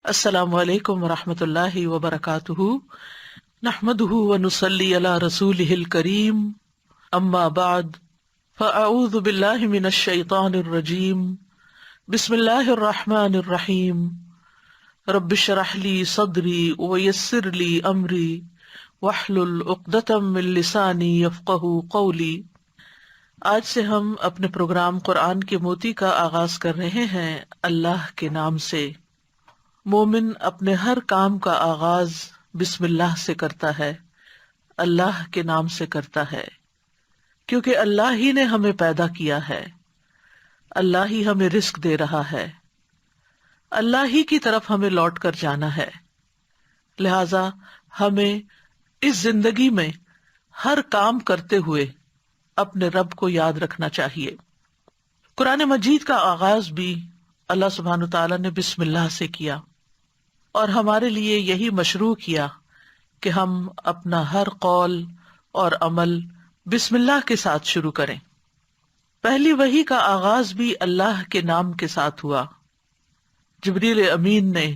السلام علیکم ورحمۃ اللہ وبرکاتہ، نحمدہ ونصلی علی رسولہ الکریم، اما بعد فاعوذ باللہ من الشیطان الرجیم، بسم اللہ الرحمن الرحیم، رب اشرح لی صدری ویسر لی امری واحلل عقدۃ من لسانی یفقہوا قولی۔ آج سے ہم اپنے پروگرام قرآن کے موتی کا آغاز کر رہے ہیں اللہ کے نام سے۔ مومن اپنے ہر کام کا آغاز بسم اللہ سے کرتا ہے، اللہ کے نام سے کرتا ہے، کیونکہ اللہ ہی نے ہمیں پیدا کیا ہے، اللہ ہی ہمیں رزق دے رہا ہے، اللہ ہی کی طرف ہمیں لوٹ کر جانا ہے۔ لہذا ہمیں اس زندگی میں ہر کام کرتے ہوئے اپنے رب کو یاد رکھنا چاہیے۔ قرآن مجید کا آغاز بھی اللہ سبحانہ تعالیٰ نے بسم اللہ سے کیا، اور ہمارے لیے یہی مشروع کیا کہ ہم اپنا ہر قول اور عمل بسم اللہ کے ساتھ شروع کریں۔ پہلی وحی کا آغاز بھی اللہ کے نام کے ساتھ ہوا۔ جبریل امین نے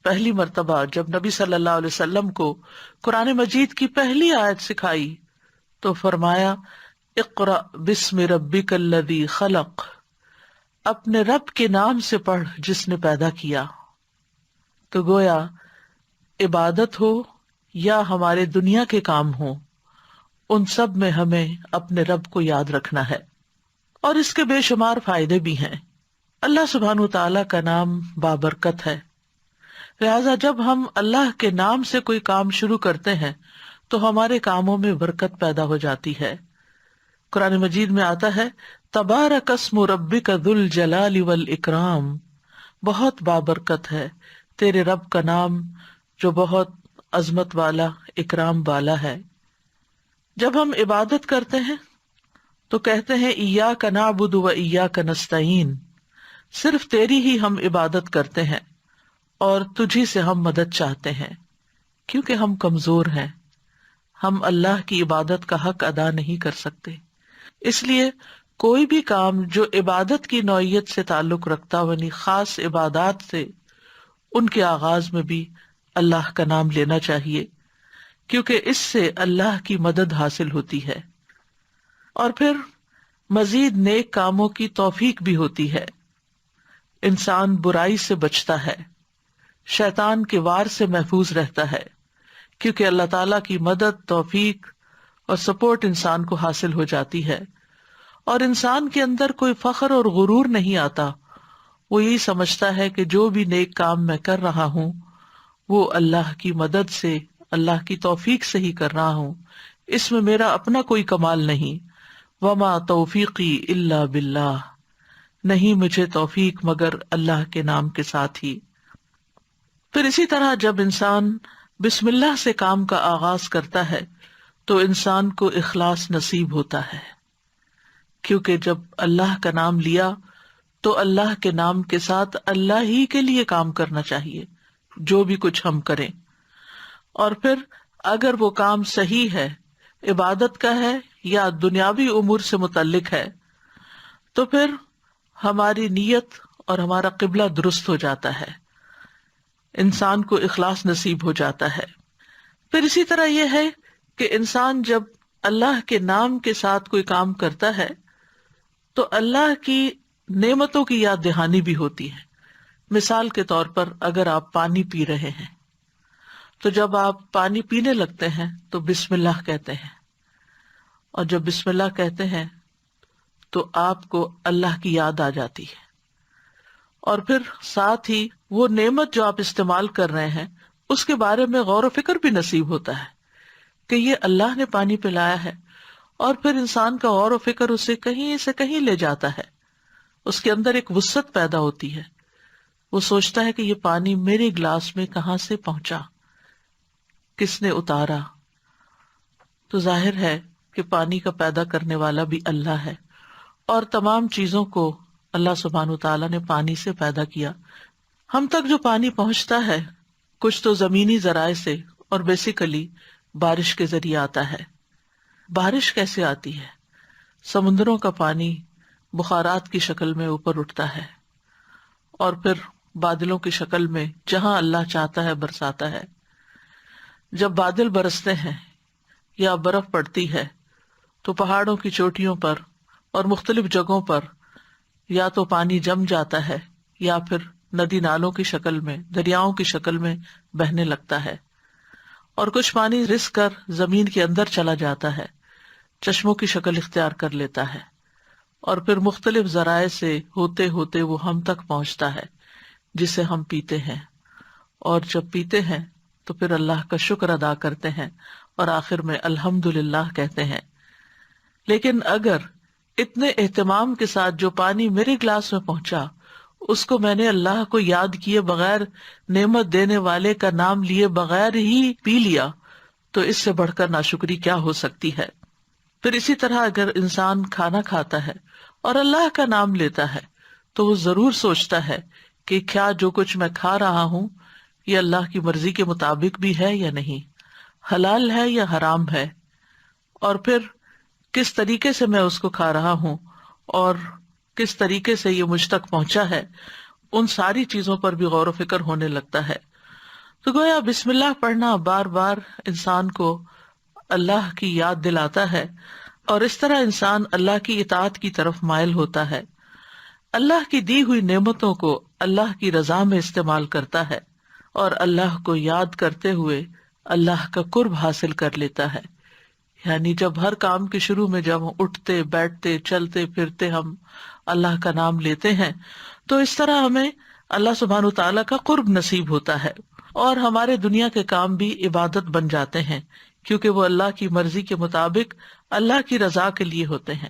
پہلی مرتبہ جب نبی صلی اللہ علیہ وسلم کو قرآن مجید کی پہلی آیت سکھائی تو فرمایا، اقرأ بسم ربک الذی خلق، اپنے رب کے نام سے پڑھ جس نے پیدا کیا۔ تو گویا عبادت ہو یا ہمارے دنیا کے کام ہوں، ان سب میں ہمیں اپنے رب کو یاد رکھنا ہے، اور اس کے بے شمار فائدے بھی ہیں۔ اللہ سبحانہ تعالیٰ کا نام بابرکت ہے، لہذا جب ہم اللہ کے نام سے کوئی کام شروع کرتے ہیں تو ہمارے کاموں میں برکت پیدا ہو جاتی ہے۔ قرآن مجید میں آتا ہے، تبارک اسم ربک ذو الجلال والاکرام، بہت بابرکت ہے تیرے رب کا نام جو بہت عظمت والا، اکرام والا ہے۔ جب ہم عبادت کرتے ہیں تو کہتے ہیں ایاک نعبد و ایاک نستعین، صرف تیری ہی ہم عبادت کرتے ہیں اور تجھی سے ہم مدد چاہتے ہیں، کیونکہ ہم کمزور ہیں، ہم اللہ کی عبادت کا حق ادا نہیں کر سکتے۔ اس لیے کوئی بھی کام جو عبادت کی نوعیت سے تعلق رکھتا ہو، یعنی خاص عبادات سے، ان کے آغاز میں بھی اللہ کا نام لینا چاہیے، کیونکہ اس سے اللہ کی مدد حاصل ہوتی ہے، اور پھر مزید نیک کاموں کی توفیق بھی ہوتی ہے۔ انسان برائی سے بچتا ہے، شیطان کے وار سے محفوظ رہتا ہے، کیونکہ اللہ تعالیٰ کی مدد، توفیق اور سپورٹ انسان کو حاصل ہو جاتی ہے، اور انسان کے اندر کوئی فخر اور غرور نہیں آتا۔ وہ یہی سمجھتا ہے کہ جو بھی نیک کام میں کر رہا ہوں وہ اللہ کی مدد سے، اللہ کی توفیق سے ہی کر رہا ہوں، اس میں میرا اپنا کوئی کمال نہیں۔ وما توفیقی الا باللہ، نہیں مجھے توفیق مگر اللہ کے نام کے ساتھ ہی۔ پھر اسی طرح جب انسان بسم اللہ سے کام کا آغاز کرتا ہے تو انسان کو اخلاص نصیب ہوتا ہے، کیونکہ جب اللہ کا نام لیا تو اللہ کے نام کے ساتھ اللہ ہی کے لیے کام کرنا چاہیے، جو بھی کچھ ہم کریں۔ اور پھر اگر وہ کام صحیح ہے، عبادت کا ہے یا دنیاوی امور سے متعلق ہے، تو پھر ہماری نیت اور ہمارا قبلہ درست ہو جاتا ہے، انسان کو اخلاص نصیب ہو جاتا ہے۔ پھر اسی طرح یہ ہے کہ انسان جب اللہ کے نام کے ساتھ کوئی کام کرتا ہے تو اللہ کی نعمتوں کی یاد دہانی بھی ہوتی ہے۔ مثال کے طور پر اگر آپ پانی پی رہے ہیں تو جب آپ پانی پینے لگتے ہیں تو بسم اللہ کہتے ہیں، اور جب بسم اللہ کہتے ہیں تو آپ کو اللہ کی یاد آ جاتی ہے، اور پھر ساتھ ہی وہ نعمت جو آپ استعمال کر رہے ہیں اس کے بارے میں غور و فکر بھی نصیب ہوتا ہے کہ یہ اللہ نے پانی پلایا ہے، اور پھر انسان کا غور و فکر اسے کہیں سے کہیں لے جاتا ہے، اس کے اندر ایک وسعت پیدا ہوتی ہے، وہ سوچتا ہے کہ یہ پانی میرے گلاس میں کہاں سے پہنچا، کس نے اتارا۔ تو ظاہر ہے کہ پانی کا پیدا کرنے والا بھی اللہ ہے، اور تمام چیزوں کو اللہ سبحانہ تعالیٰ نے پانی سے پیدا کیا۔ ہم تک جو پانی پہنچتا ہے کچھ تو زمینی ذرائع سے، اور بیسیکلی بارش کے ذریعے آتا ہے۔ بارش کیسے آتی ہے؟ سمندروں کا پانی بخارات کی شکل میں اوپر اٹھتا ہے، اور پھر بادلوں کی شکل میں جہاں اللہ چاہتا ہے برساتا ہے۔ جب بادل برستے ہیں یا برف پڑتی ہے تو پہاڑوں کی چوٹیوں پر اور مختلف جگہوں پر یا تو پانی جم جاتا ہے یا پھر ندی نالوں کی شکل میں، دریاؤں کی شکل میں بہنے لگتا ہے، اور کچھ پانی رس کر زمین کے اندر چلا جاتا ہے، چشموں کی شکل اختیار کر لیتا ہے، اور پھر مختلف ذرائع سے ہوتے ہوتے وہ ہم تک پہنچتا ہے جسے ہم پیتے ہیں، اور جب پیتے ہیں تو پھر اللہ کا شکر ادا کرتے ہیں اور آخر میں الحمدللہ کہتے ہیں۔ لیکن اگر اتنے اہتمام کے ساتھ جو پانی میرے گلاس میں پہنچا اس کو میں نے اللہ کو یاد کیے بغیر، نعمت دینے والے کا نام لیے بغیر ہی پی لیا، تو اس سے بڑھ کر ناشکری کیا ہو سکتی ہے۔ پھر اسی طرح اگر انسان کھانا کھاتا ہے اور اللہ کا نام لیتا ہے تو وہ ضرور سوچتا ہے کہ کیا جو کچھ میں کھا رہا ہوں یہ اللہ کی مرضی کے مطابق بھی ہے یا نہیں، حلال ہے یا حرام ہے، اور پھر کس طریقے سے میں اس کو کھا رہا ہوں اور کس طریقے سے یہ مجھ تک پہنچا ہے، ان ساری چیزوں پر بھی غور و فکر ہونے لگتا ہے۔ تو گویا بسم اللہ پڑھنا بار بار انسان کو اللہ کی یاد دلاتا ہے، اور اس طرح انسان اللہ کی اطاعت کی طرف مائل ہوتا ہے، اللہ کی دی ہوئی نعمتوں کو اللہ کی رضا میں استعمال کرتا ہے، اور اللہ کو یاد کرتے ہوئے اللہ کا قرب حاصل کر لیتا ہے۔ یعنی جب ہر کام کے شروع میں جب ہم اٹھتے بیٹھتے چلتے پھرتے ہم اللہ کا نام لیتے ہیں تو اس طرح ہمیں اللہ سبحانہ تعالیٰ کا قرب نصیب ہوتا ہے، اور ہمارے دنیا کے کام بھی عبادت بن جاتے ہیں، کیونکہ وہ اللہ کی مرضی کے مطابق اللہ کی رضا کے لیے ہوتے ہیں،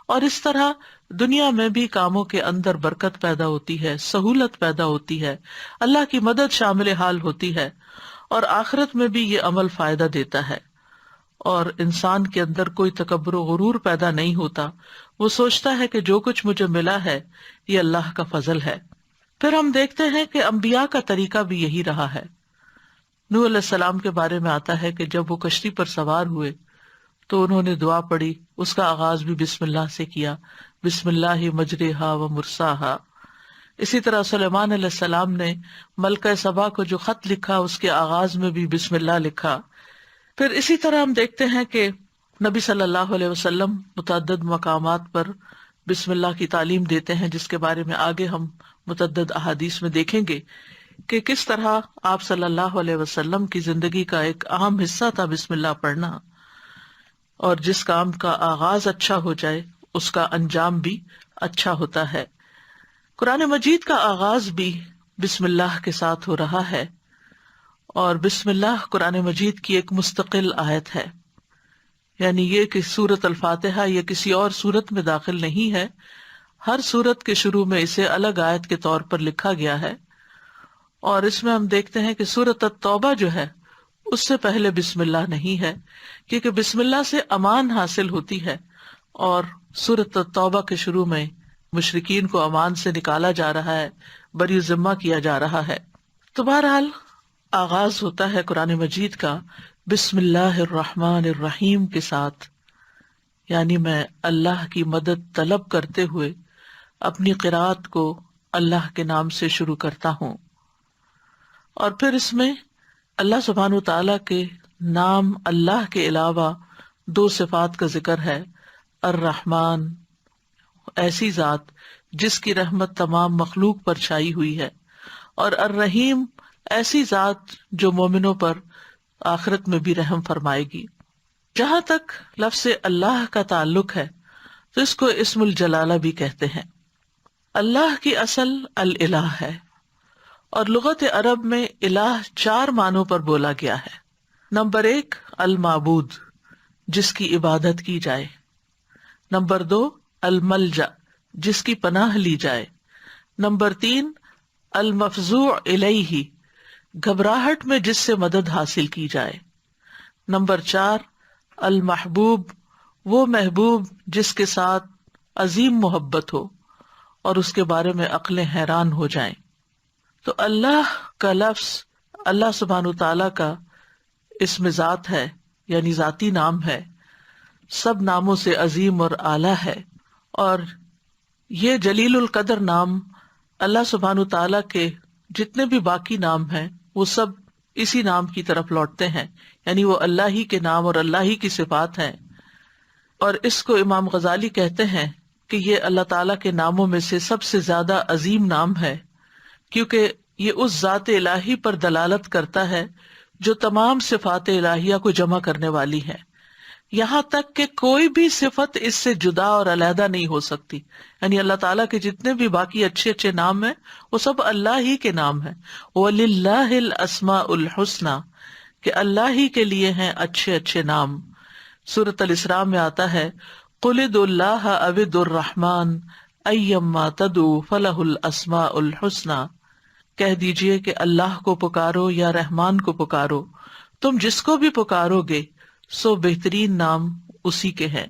اور اس طرح دنیا میں بھی کاموں کے اندر برکت پیدا ہوتی ہے، سہولت پیدا ہوتی ہے، اللہ کی مدد شامل حال ہوتی ہے، اور آخرت میں بھی یہ عمل فائدہ دیتا ہے، اور انسان کے اندر کوئی تکبر و غرور پیدا نہیں ہوتا۔ وہ سوچتا ہے کہ جو کچھ مجھے ملا ہے یہ اللہ کا فضل ہے۔ پھر ہم دیکھتے ہیں کہ انبیاء کا طریقہ بھی یہی رہا ہے۔ نوح علیہ السلام کے بارے میں آتا ہے کہ جب وہ کشتی پر سوار ہوئے تو انہوں نے دعا پڑھی، اس کا آغاز بھی بسم اللہ سے کیا، بسم اللہ مجریہا و مرساہا۔ اسی طرح سلیمان علیہ السلام نے ملکہ سبا کو جو خط لکھا اس کے آغاز میں بھی بسم اللہ لکھا۔ پھر اسی طرح ہم دیکھتے ہیں کہ نبی صلی اللہ علیہ وسلم متعدد مقامات پر بسم اللہ کی تعلیم دیتے ہیں، جس کے بارے میں آگے ہم متعدد احادیث میں دیکھیں گے کہ کس طرح آپ صلی اللہ علیہ وسلم کی زندگی کا ایک اہم حصہ تھا بسم اللہ پڑھنا، اور جس کام کا آغاز اچھا ہو جائے اس کا انجام بھی اچھا ہوتا ہے۔ قرآن مجید کا آغاز بھی بسم اللہ کے ساتھ ہو رہا ہے، اور بسم اللہ قرآن مجید کی ایک مستقل آیت ہے، یعنی یہ کہ سورۃ الفاتحہ یہ کسی اور سورت میں داخل نہیں ہے، ہر سورت کے شروع میں اسے الگ آیت کے طور پر لکھا گیا ہے، اور اس میں ہم دیکھتے ہیں کہ سورۃ التوبہ جو ہے اس سے پہلے بسم اللہ نہیں ہے، کیونکہ بسم اللہ سے امان حاصل ہوتی ہے، اور سورۃ التوبہ کے شروع میں مشرکین کو امان سے نکالا جا رہا ہے، بری ذمہ کیا جا رہا ہے۔ تو بہرحال آغاز ہوتا ہے قرآن مجید کا بسم اللہ الرحمن الرحیم کے ساتھ، یعنی میں اللہ کی مدد طلب کرتے ہوئے اپنی قرات کو اللہ کے نام سے شروع کرتا ہوں، اور پھر اس میں اللہ سبحانہ تعالیٰ کے نام اللہ کے علاوہ دو صفات کا ذکر ہے۔ الرحمن، ایسی ذات جس کی رحمت تمام مخلوق پر چھائی ہوئی ہے، اور الرحیم، ایسی ذات جو مومنوں پر آخرت میں بھی رحم فرمائے گی۔ جہاں تک لفظ اللہ کا تعلق ہے تو اس کو اسم الجلالہ بھی کہتے ہیں۔ اللہ کی اصل الالہ ہے، اور لغت عرب میں الہ 4 معنوں پر بولا گیا ہے۔ نمبر 1 المعبود، جس کی عبادت کی جائے۔ نمبر 2 الملجأ، جس کی پناہ لی جائے۔ نمبر 3 المفزوع الیہ، گھبراہٹ میں جس سے مدد حاصل کی جائے۔ نمبر 4 المحبوب، وہ محبوب جس کے ساتھ عظیم محبت ہو اور اس کے بارے میں عقلیں حیران ہو جائیں۔ تو اللہ کا لفظ اللہ سبحانہ تعالیٰ کا اسم ذات ہے، یعنی ذاتی نام ہے، سب ناموں سے عظیم اور اعلیٰ ہے، اور یہ جلیل القدر نام اللہ سبحانہ تعالیٰ کے جتنے بھی باقی نام ہیں وہ سب اسی نام کی طرف لوٹتے ہیں، یعنی وہ اللہ ہی کے نام اور اللہ ہی کی صفات ہیں. اور اس کو امام غزالی کہتے ہیں کہ یہ اللہ تعالیٰ کے ناموں میں سے سب سے زیادہ عظیم نام ہے، کیونکہ یہ اس ذات الہی پر دلالت کرتا ہے جو تمام صفات الہیہ کو جمع کرنے والی ہے، یہاں تک کہ کوئی بھی صفت اس سے جدا اور علیحدہ نہیں ہو سکتی. یعنی اللہ تعالیٰ کے جتنے بھی باقی اچھے اچھے نام ہیں وہ سب اللہ ہی کے نام ہیں. وَلِلَّهِ الْأَسْمَاءُ الْحُسْنَى، کہ اللہ ہی کے لیے ہیں اچھے اچھے نام. سورۃ الاسراء میں آتا ہے قُلِ ادْعُوا اللَّهَ أَوِ ادْعُوا الرَّحْمَٰنَ أَيَّمَّا تَدْعُوا فَلَهُ الْأَسْمَاءُ الْحُسْنَى، کہہ دیجئے کہ اللہ کو پکارو یا رحمان کو پکارو، تم جس کو بھی پکارو گے سو بہترین نام اسی کے ہیں.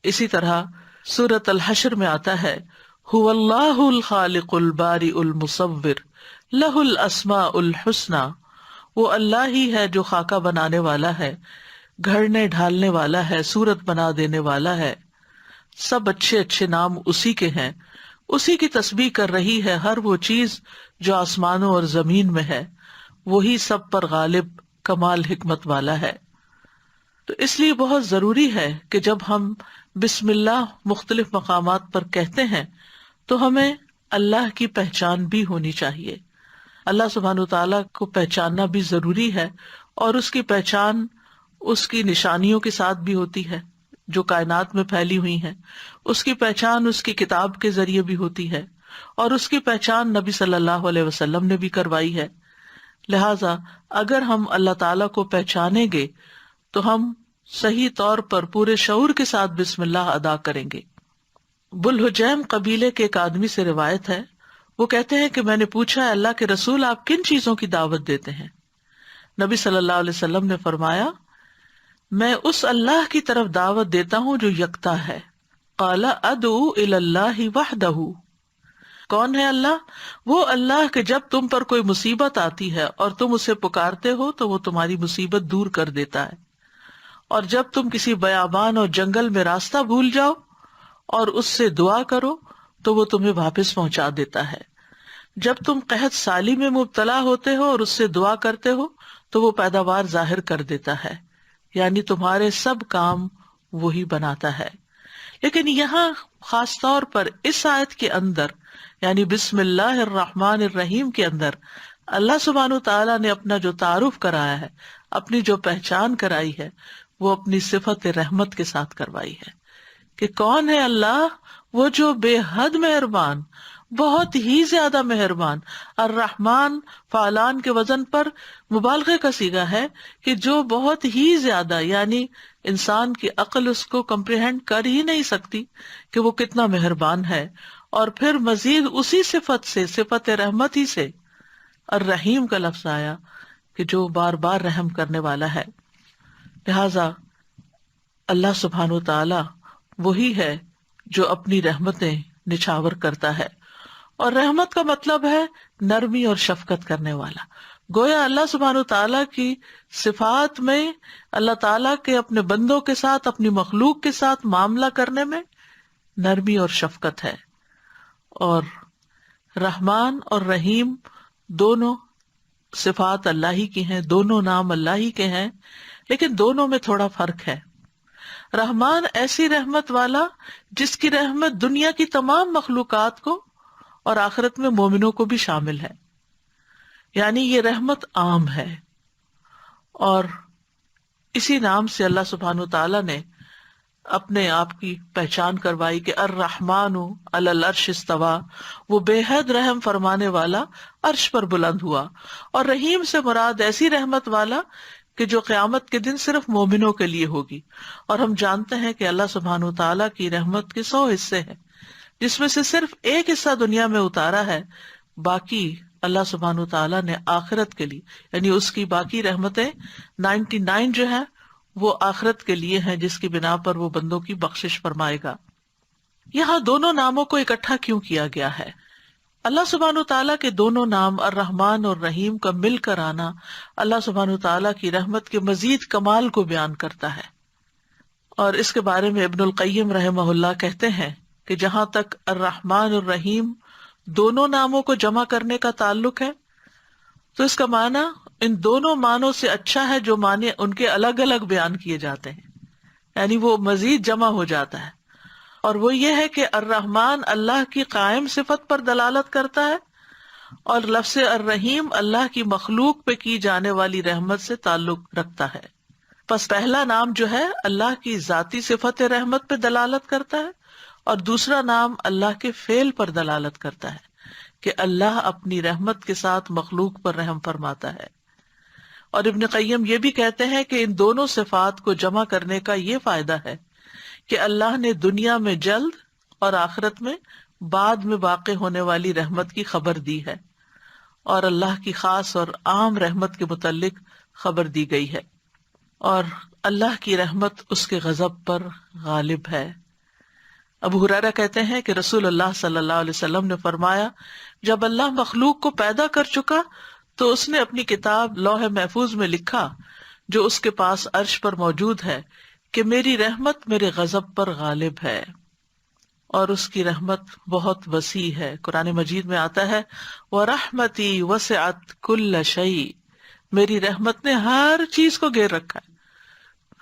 اسی طرح سورۃ الحشر میں آتا ہے هو اللہ الخالق البارئ المصور لہ الاسماء الحسنى، وہ اللہ ہی ہے جو خاکہ بنانے والا ہے، گھڑنے ڈھالنے والا ہے، صورت بنا دینے والا ہے. سب اچھے اچھے نام اسی کے ہیں. اسی کی تسبیح کر رہی ہے ہر وہ چیز جو آسمانوں اور زمین میں ہے، وہی سب پر غالب کمال حکمت والا ہے. تو اس لیے بہت ضروری ہے کہ جب ہم بسم اللہ مختلف مقامات پر کہتے ہیں تو ہمیں اللہ کی پہچان بھی ہونی چاہیے. اللہ سبحانہ وتعالیٰ کو پہچاننا بھی ضروری ہے، اور اس کی پہچان اس کی نشانیوں کے ساتھ بھی ہوتی ہے جو کائنات میں پھیلی ہوئی ہیں. اس کی پہچان اس کی کتاب کے ذریعے بھی ہوتی ہے، اور اس کی پہچان نبی صلی اللہ علیہ وسلم نے بھی کروائی ہے. لہٰذا اگر ہم اللہ تعالیٰ کو پہچانیں گے تو ہم صحیح طور پر پورے شعور کے ساتھ بسم اللہ ادا کریں گے. بلحجیم قبیلے کے ایک آدمی سے روایت ہے، وہ کہتے ہیں کہ میں نے پوچھا اللہ کے رسول آپ کن چیزوں کی دعوت دیتے ہیں؟ نبی صلی اللہ علیہ وسلم نے فرمایا میں اس اللہ کی طرف دعوت دیتا ہوں جو یکتا ہے. قال ادعو الی اللہ وحدہ، کون ہے اللہ؟ وہ اللہ کہ جب تم پر کوئی مصیبت آتی ہے اور تم اسے پکارتے ہو تو وہ تمہاری مصیبت دور کر دیتا ہے، اور جب تم کسی بیابان اور جنگل میں راستہ بھول جاؤ اور اس سے دعا کرو تو وہ تمہیں واپس پہنچا دیتا ہے. جب تم قحط سالی میں مبتلا ہوتے ہو اور اس سے دعا کرتے ہو تو وہ پیداوار ظاہر کر دیتا ہے، یعنی تمہارے سب کام وہی بناتا ہے. لیکن یہاں خاص طور پر اس آیت کے اندر یعنی بسم اللہ الرحمن الرحیم کے اندر اللہ سبحانہ تعالیٰ نے اپنا جو تعارف کرایا ہے، اپنی جو پہچان کرائی ہے، وہ اپنی صفت رحمت کے ساتھ کروائی ہے کہ کون ہے اللہ؟ وہ جو بے حد مہربان، بہت ہی زیادہ مہربان. الرحمن فعلان کے وزن پر مبالغے کا صیغہ ہے کہ جو بہت ہی زیادہ، یعنی انسان کی عقل اس کو کمپریہینڈ کر ہی نہیں سکتی کہ وہ کتنا مہربان ہے. اور پھر مزید اسی صفت سے، صفت رحمت ہی سے الرحیم کا لفظ آیا کہ جو بار بار رحم کرنے والا ہے. لہذا اللہ سبحانہ تعالی وہی ہے جو اپنی رحمتیں نچھاور کرتا ہے، اور رحمت کا مطلب ہے نرمی اور شفقت کرنے والا. گویا اللہ سبحانہ تعالیٰ کی صفات میں اللہ تعالیٰ کے اپنے بندوں کے ساتھ، اپنی مخلوق کے ساتھ معاملہ کرنے میں نرمی اور شفقت ہے. اور رحمان اور رحیم دونوں صفات اللہ ہی کی ہیں، دونوں نام اللہ ہی کے ہیں، لیکن دونوں میں تھوڑا فرق ہے. رحمان ایسی رحمت والا جس کی رحمت دنیا کی تمام مخلوقات کو اور آخرت میں مومنوں کو بھی شامل ہے، یعنی یہ رحمت عام ہے. اور اسی نام سے اللہ سبحانہ تعالیٰ نے اپنے آپ کی پہچان کروائی کہ الرحمن علی العرش استویٰ، وہ بے حد رحم فرمانے والا عرش پر بلند ہوا. اور رحیم سے مراد ایسی رحمت والا کہ جو قیامت کے دن صرف مومنوں کے لیے ہوگی. اور ہم جانتے ہیں کہ اللہ سبحانہ تعالیٰ کی رحمت کے 100 حصے ہیں، جس میں سے صرف ایک حصہ دنیا میں اتارا ہے، باقی اللہ سبحانہ تعالیٰ نے آخرت کے لیے، یعنی اس کی باقی رحمتیں 99 جو ہیں وہ آخرت کے لیے ہیں، جس کی بنا پر وہ بندوں کی بخشش فرمائے گا. یہاں دونوں ناموں کو اکٹھا کیوں کیا گیا ہے؟ اللہ سبحانہ تعالیٰ کے دونوں نام الرحمن اور رحیم کا مل کر آنا اللہ سبحانہ تعالیٰ کی رحمت کے مزید کمال کو بیان کرتا ہے. اور اس کے بارے میں ابن القیم رحمہ اللہ کہتے ہیں کہ جہاں تک الرحمن الرحیم دونوں ناموں کو جمع کرنے کا تعلق ہے تو اس کا معنی ان دونوں معنوں سے اچھا ہے جو معنی ان کے الگ الگ بیان کیے جاتے ہیں، یعنی وہ مزید جمع ہو جاتا ہے، اور وہ یہ ہے کہ الرحمن اللہ کی قائم صفت پر دلالت کرتا ہے، اور لفظ الرحیم اللہ کی مخلوق پہ کی جانے والی رحمت سے تعلق رکھتا ہے۔ پس پہلا نام جو ہے اللہ کی ذاتی صفت رحمت پہ دلالت کرتا ہے، اور دوسرا نام اللہ کے فعل پر دلالت کرتا ہے کہ اللہ اپنی رحمت کے ساتھ مخلوق پر رحم فرماتا ہے۔ اور ابن قیم یہ بھی کہتے ہیں کہ ان دونوں صفات کو جمع کرنے کا یہ فائدہ ہے کہ اللہ نے دنیا میں جلد اور آخرت میں بعد میں واقع ہونے والی رحمت کی خبر دی ہے، اور اللہ کی خاص اور عام رحمت کے متعلق خبر دی گئی ہے، اور اللہ کی رحمت اس کے غضب پر غالب ہے۔ ابو ہریرہ کہتے ہیں کہ رسول اللہ صلی اللہ علیہ وسلم نے فرمایا، جب اللہ مخلوق کو پیدا کر چکا تو اس نے اپنی کتاب لوح محفوظ میں لکھا جو اس کے پاس عرش پر موجود ہے کہ میری رحمت میرے غضب پر غالب ہے، اور اس کی رحمت بہت وسیع ہے۔ قرآن مجید میں آتا ہے وَرَحْمَتِي وَسِعَتْ كُلَّ شَيْءٍ، میری رحمت نے ہر چیز کو گھیر رکھا ہے،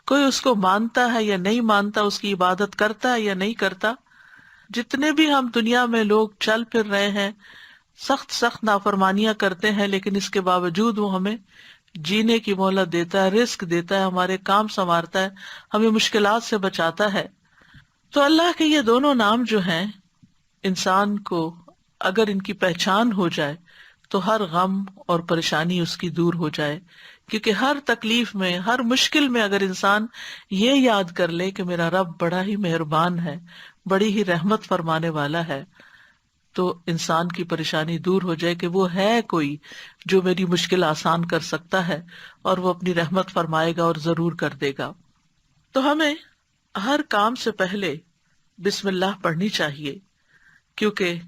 کوئی اس کو مانتا ہے یا نہیں مانتا، اس کی عبادت کرتا ہے یا نہیں کرتا، جتنے بھی ہم دنیا میں لوگ چل پھر رہے ہیں، سخت سخت نافرمانیاں کرتے ہیں، لیکن اس کے باوجود وہ ہمیں جینے کی مہلت دیتا ہے، رزق دیتا ہے، ہمارے کام سنوارتا ہے، ہمیں مشکلات سے بچاتا ہے۔ تو اللہ کے یہ دونوں نام جو ہیں، انسان کو اگر ان کی پہچان ہو جائے تو ہر غم اور پریشانی اس کی دور ہو جائے، کیونکہ ہر تکلیف میں، ہر مشکل میں اگر انسان یہ یاد کر لے کہ میرا رب بڑا ہی مہربان ہے، بڑی ہی رحمت فرمانے والا ہے، تو انسان کی پریشانی دور ہو جائے کہ وہ ہے کوئی جو میری مشکل آسان کر سکتا ہے، اور وہ اپنی رحمت فرمائے گا اور ضرور کر دے گا۔ تو ہمیں ہر کام سے پہلے بسم اللہ پڑھنی چاہیے، کیونکہ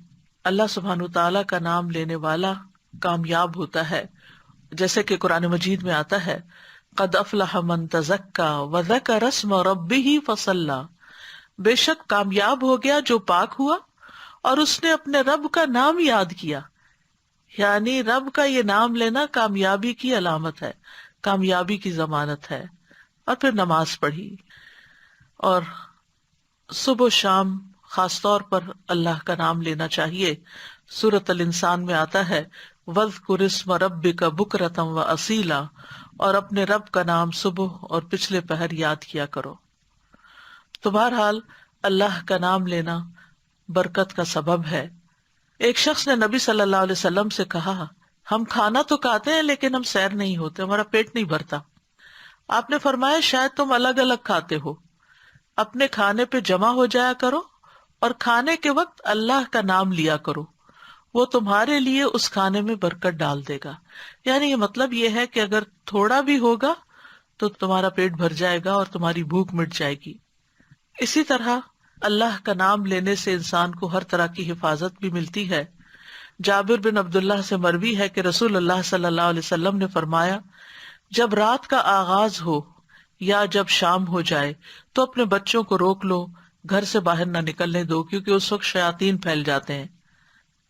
اللہ سبحانہ تعالیٰ کا نام لینے والا کامیاب ہوتا ہے، جیسے کہ قرآن مجید میں آتا ہے قد افلح من تزکا وذکر اسم ربہ فصلی، بے شک کامیاب ہو گیا جو پاک ہوا اور اس نے اپنے رب کا نام یاد کیا، یعنی رب کا یہ نام لینا کامیابی کی علامت ہے، کامیابی کی ضمانت ہے۔ اور پھر نماز پڑھی، اور صبح و شام خاص طور پر اللہ کا نام لینا چاہیے۔ سورۃ الانسان میں آتا ہے وَاذْكُرِ اسْمَ رَبِّكَ بُكْرَةً وَأَصِيلًا، اور اپنے رب کا نام صبح اور پچھلے پہر یاد کیا کرو۔ تو بہرحال اللہ کا نام لینا برکت کا سبب ہے۔ ایک شخص نے نبی صلی اللہ علیہ وسلم سے کہا، ہم کھانا تو کھاتے ہیں لیکن ہم سیر نہیں ہوتے، ہمارا پیٹ نہیں بھرتا۔ آپ نے فرمایا شاید تم الگ الگ کھاتے ہو، اپنے کھانے پہ جمع ہو جایا کرو اور کھانے کے وقت اللہ کا نام لیا کرو، وہ تمہارے لیے اس کھانے میں برکت ڈال دے گا۔ یعنی یہ مطلب یہ ہے کہ اگر تھوڑا بھی ہوگا تو تمہارا پیٹ بھر جائے گا اور تمہاری بھوک مٹ جائے گی۔ اسی طرح اللہ کا نام لینے سے انسان کو ہر طرح کی حفاظت بھی ملتی ہے۔ جابر بن عبداللہ سے مروی ہے کہ رسول اللہ صلی اللہ علیہ وسلم نے فرمایا، جب رات کا آغاز ہو یا جب شام ہو جائے تو اپنے بچوں کو روک لو، گھر سے باہر نہ نکلنے دو، کیونکہ اس وقت شیاطین پھیل جاتے ہیں۔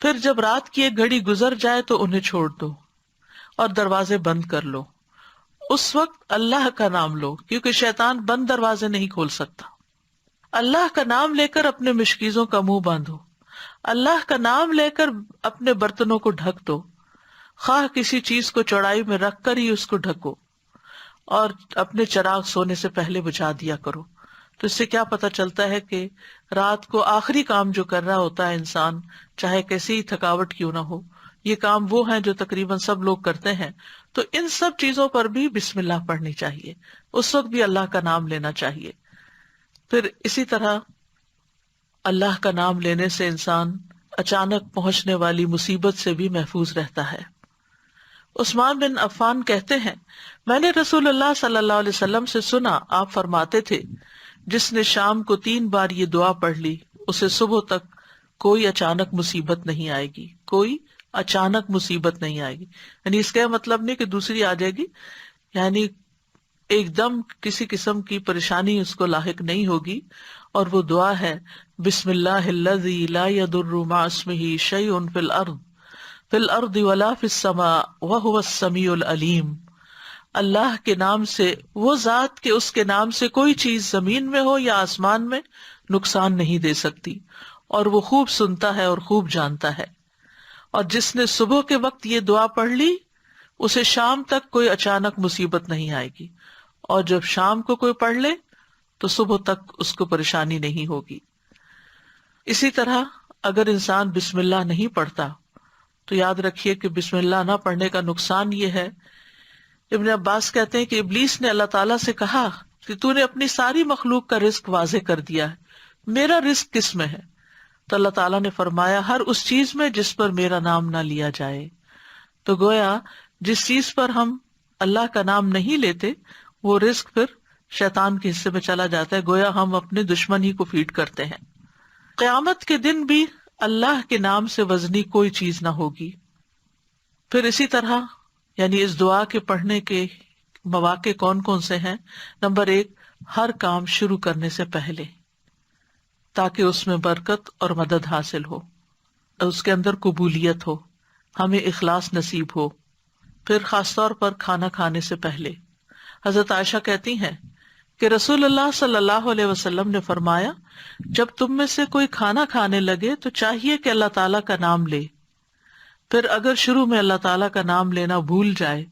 پھر جب رات کی ایک گھڑی گزر جائے تو انہیں چھوڑ دو اور دروازے بند کر لو، اس وقت اللہ کا نام لو، کیونکہ شیطان بند دروازے نہیں کھول سکتا۔ اللہ کا نام لے کر اپنے مشکیزوں کا منہ باندھو، اللہ کا نام لے کر اپنے برتنوں کو ڈھک دو، خواہ کسی چیز کو چوڑائی میں رکھ کر ہی اس کو ڈھکو، اور اپنے چراغ سونے سے پہلے بجھا دیا کرو۔ تو اس سے کیا پتہ چلتا ہے کہ رات کو آخری کام جو کر رہا ہوتا ہے انسان، چاہے کیسی ہی تھکاوٹ کیوں نہ ہو، یہ کام وہ ہیں جو تقریباً سب لوگ کرتے ہیں، تو ان سب چیزوں پر بھی بسم اللہ پڑھنی چاہیے، اس وقت بھی اللہ کا نام لینا چاہیے۔ پھر اسی طرح اللہ کا نام لینے سے انسان اچانک پہنچنے والی مصیبت سے بھی محفوظ رہتا ہے۔ عثمان بن عفان کہتے ہیں، میں نے رسول اللہ صلی اللہ علیہ وسلم سے سنا، آپ فرماتے تھے، جس نے شام کو 3 بار یہ دعا پڑھ لی اسے صبح تک کوئی اچانک مصیبت نہیں آئے گی، کوئی اچانک مصیبت نہیں آئے گی۔ یعنی اس کا مطلب نہیں کہ دوسری آ جائے گی، یعنی ایک دم کسی قسم کی پریشانی اس کو لاحق نہیں ہوگی، اور وہ دعا ہے بسم اللہ الذی لا یضر مع اسمہ شیء فی الارض ولا فی السماء وہو السمیع العلیم۔ اللہ کے نام سے، وہ ذات کہ اس کے نام سے کوئی چیز زمین میں ہو یا آسمان میں نقصان نہیں دے سکتی، اور وہ خوب سنتا ہے اور خوب جانتا ہے۔ اور جس نے صبح کے وقت یہ دعا پڑھ لی اسے شام تک کوئی اچانک مصیبت نہیں آئے گی، اور جب شام کو کوئی پڑھ لے تو صبح تک اس کو پریشانی نہیں ہوگی۔ اسی طرح اگر انسان بسم اللہ نہیں پڑھتا تو یاد رکھیے کہ بسم اللہ نہ پڑھنے کا نقصان یہ ہے، ابن عباس کہتے ہیں کہ ابلیس نے اللہ تعالیٰ سے کہا کہ تو نے اپنی ساری مخلوق کا رزق واضح کر دیا ہے، میرا رزق کس میں ہے؟ تو اللہ تعالیٰ نے فرمایا ہر اس چیز میں جس پر میرا نام نہ لیا جائے۔ تو گویا جس چیز پر ہم اللہ کا نام نہیں لیتے وہ رزق پھر شیطان کے حصے میں چلا جاتا ہے، گویا ہم اپنے دشمن ہی کو فیڈ کرتے ہیں۔ قیامت کے دن بھی اللہ کے نام سے وزنی کوئی چیز نہ ہوگی۔ پھر اسی طرح یعنی اس دعا کے پڑھنے کے مواقع کون کون سے ہیں؟ نمبر 1، ہر کام شروع کرنے سے پہلے، تاکہ اس میں برکت اور مدد حاصل ہو، اس کے اندر قبولیت ہو، ہمیں اخلاص نصیب ہو۔ پھر خاص طور پر کھانا کھانے سے پہلے حضرت عائشہ کہتی ہیں کہ رسول اللہ صلی اللہ علیہ وسلم نے فرمایا جب تم میں سے کوئی کھانا کھانے لگے تو چاہیے کہ اللہ تعالیٰ کا نام لے، پھر اگر شروع میں اللہ تعالیٰ کا نام لینا بھول جائے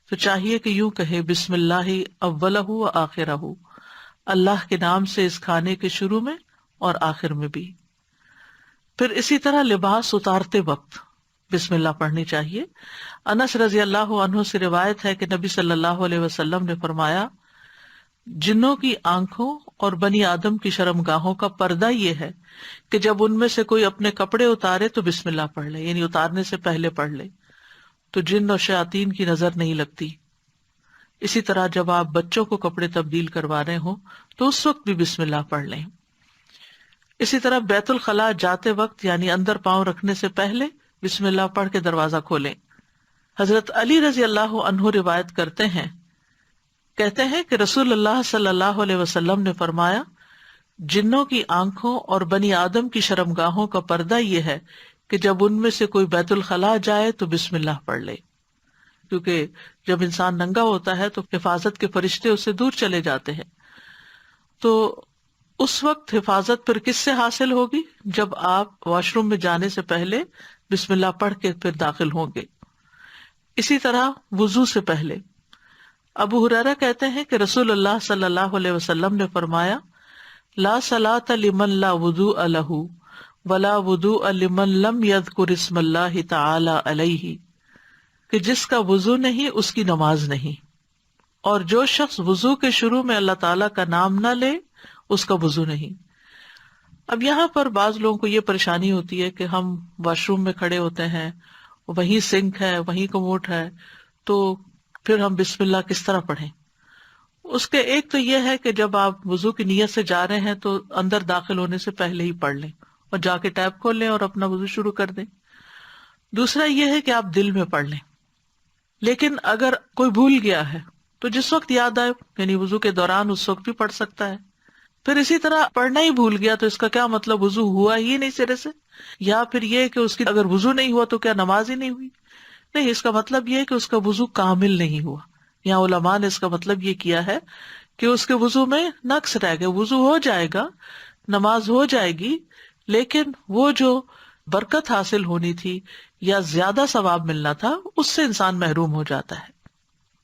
تو چاہیے کہ یوں کہے بسم اللہ اولہ و آخرہ، اللہ کے نام سے اس کھانے کے شروع میں اور آخر میں بھی۔ پھر اسی طرح لباس اتارتے وقت بسم اللہ پڑھنی چاہیے۔ انس رضی اللہ عنہ سے روایت ہے کہ نبی صلی اللہ علیہ وسلم نے فرمایا جنوں کی آنکھوں اور بنی آدم کی شرمگاہوں کا پردہ یہ ہے کہ جب ان میں سے کوئی اپنے کپڑے اتارے تو بسم اللہ پڑھ لے، یعنی اتارنے سے پہلے پڑھ لے، تو جن اور شیاطین کی نظر نہیں لگتی۔ اسی طرح جب آپ بچوں کو کپڑے تبدیل کروا رہے ہوں تو اس وقت بھی بسم اللہ پڑھ لیں۔ اسی طرح بیت الخلاء جاتے وقت یعنی اندر پاؤں رکھنے سے پہلے بسم اللہ پڑھ کے دروازہ کھولیں۔ حضرت علی رضی اللہ عنہ روایت کرتے ہیں، کہتے ہیں کہ رسول اللہ صلی اللہ علیہ وسلم نے فرمایا جنوں کی آنکھوں اور بنی آدم کی شرمگاہوں کا پردہ یہ ہے کہ جب ان میں سے کوئی بیت الخلاء جائے تو بسم اللہ پڑھ لے، کیونکہ جب انسان ننگا ہوتا ہے تو حفاظت کے فرشتے اس سے دور چلے جاتے ہیں، تو اس وقت حفاظت پھر کس سے حاصل ہوگی؟ جب آپ واش روم میں جانے سے پہلے بسم اللہ پڑھ کے پھر داخل ہوں گے۔ اسی طرح وضو سے پہلے ابو ہریرہ کہتے ہیں کہ رسول اللہ صلی اللہ علیہ وسلم نے فرمایا لا صلاۃ لمن لا وضوء لہ ولا وضوء لمن لم یذکر اسم اللہ تعالی علیہ، کہ جس کا وضو نہیں اس کی نماز نہیں، اور جو شخص وضو کے شروع میں اللہ تعالیٰ کا نام نہ لے اس کا وضو نہیں۔ اب یہاں پر بعض لوگوں کو یہ پریشانی ہوتی ہے کہ ہم واش روم میں کھڑے ہوتے ہیں، وہیں سنک ہے، وہیں کموڈ ہے، تو پھر ہم بسم اللہ کس طرح پڑھیں؟ اس کے ایک تو یہ ہے کہ جب آپ وضو کی نیت سے جا رہے ہیں تو اندر داخل ہونے سے پہلے ہی پڑھ لیں اور جا کے ٹیپ کھول لیں اور اپنا وضو شروع کر دیں۔ دوسرا یہ ہے کہ آپ دل میں پڑھ لیں، لیکن اگر کوئی بھول گیا ہے تو جس وقت یاد آئے یعنی وضو کے دوران اس وقت بھی پڑھ سکتا ہے۔ پھر اسی طرح پڑھنا ہی بھول گیا تو اس کا کیا مطلب؟ وضو ہوا ہی نہیں سرے سے، یا پھر یہ کہ اس کی اگر وضو نہیں ہوا تو کیا نماز ہی نہیں ہوئی؟ نہیں، اس کا مطلب یہ ہے کہ اس کا وضو کامل نہیں ہوا۔ یہاں علماء نے اس کا مطلب یہ کیا ہے کہ اس کے وضو میں نقص رہ گیا، وضو ہو جائے گا، نماز ہو جائے گی، لیکن وہ جو برکت حاصل ہونی تھی یا زیادہ ثواب ملنا تھا اس سے انسان محروم ہو جاتا ہے۔